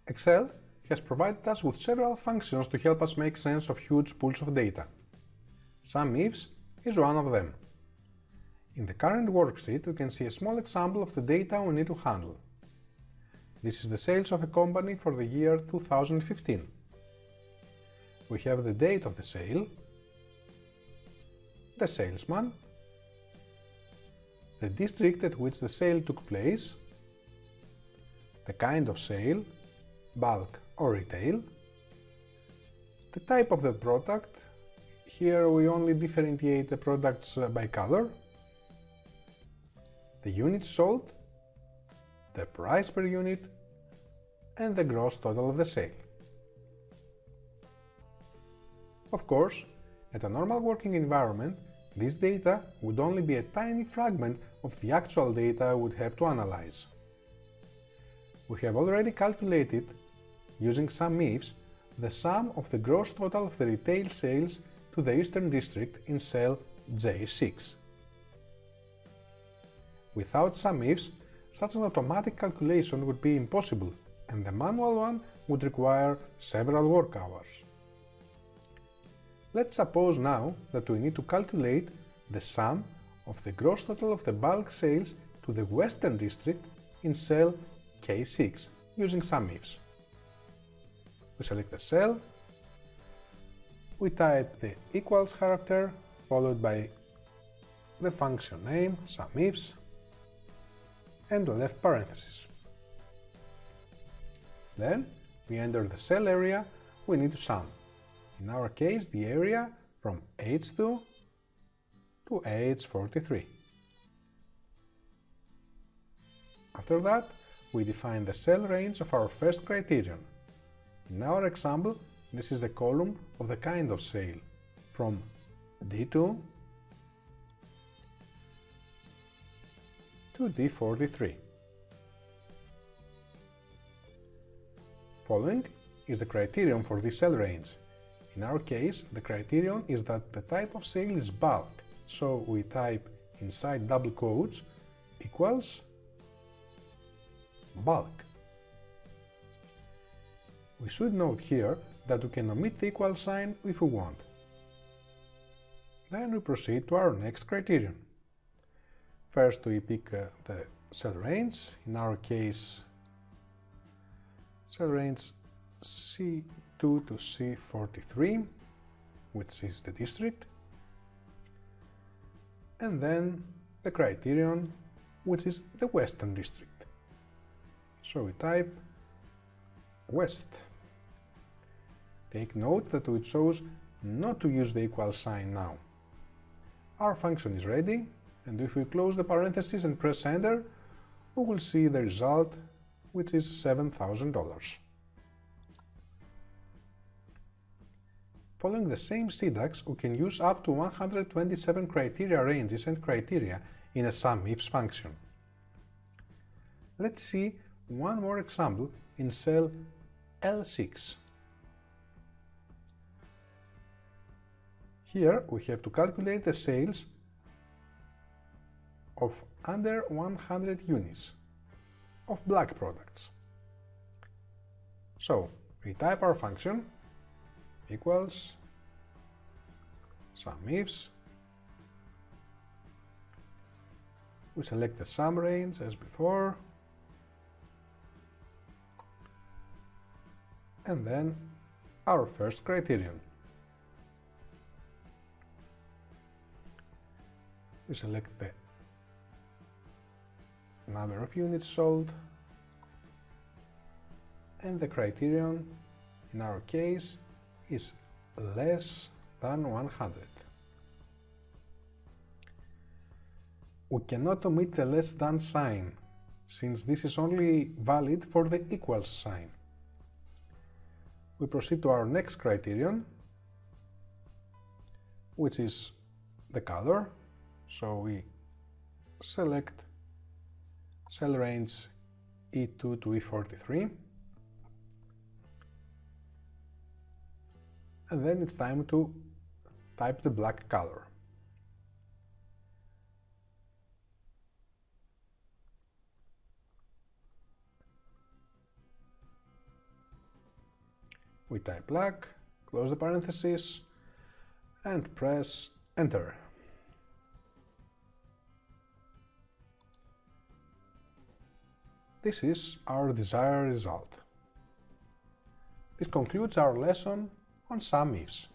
Excel has provided us with several functions to help us make sense of huge pools of data. SUMIFS is one of them. In the current worksheet, we can see a small example of the data we need to handle. This is the sales of a company for the year 2015. We have the date of the sale, the salesman, the district at which the sale took place, the kind of sale, bulk or retail, the type of the product, here we only differentiate the products by color, the units sold, the price per unit, and the gross total of the sale. Of course, at a normal working environment, this data would only be a tiny fragment of the actual data we would have to analyze. We have already calculated, using SUMIFS, the sum of the gross total of the retail sales to the Eastern District in cell J6. Without SUMIFS, such an automatic calculation would be impossible, and the manual one would require several work hours. Let's suppose now that we need to calculate the sum of the gross total of the bulk sales to the Western District in cell K6 using SUMIFS. We select the cell, we type the equals character followed by the function name SUMIFS and the left parenthesis. Then we enter the cell area we need to sum. In our case, the area from H2 to H43. After that, we define the cell range of our first criterion. In our example, this is the column of the kind of sale, from D2 to D43. Following is the criterion for this cell range. In our case, the criterion is that the type of sale is bulk, so we type inside double quotes equals bulk. We should note here that we can omit the equal sign if we want. Then we proceed to our next criterion. First we pick the cell range, in our case cell range C2 to C43, which is the district, and then the criterion, which is the Western District. So we type West. Take note that we chose not to use the equal sign now. Our function is ready, and if we close the parentheses and press enter, we will see the result, which is $7,000. Following the same syntax, we can use up to 127 criteria ranges and criteria in a SUMIFS function. Let's see one more example in cell L6. Here we have to calculate the sales of under 100 units of black products. So we type our function equals SUMIFS. We select the sum range as before, and then our first criterion. We select the number of units sold, and the criterion in our case is less than 100. We cannot omit the less than sign, since this is only valid for the equals sign. We proceed to our next criterion, which is the color, so we select cell range E2 to E43, and then it's time to type the black color. We type luck, close the parentheses, and press Enter. This is our desired result. This concludes our lesson on SUMIFS.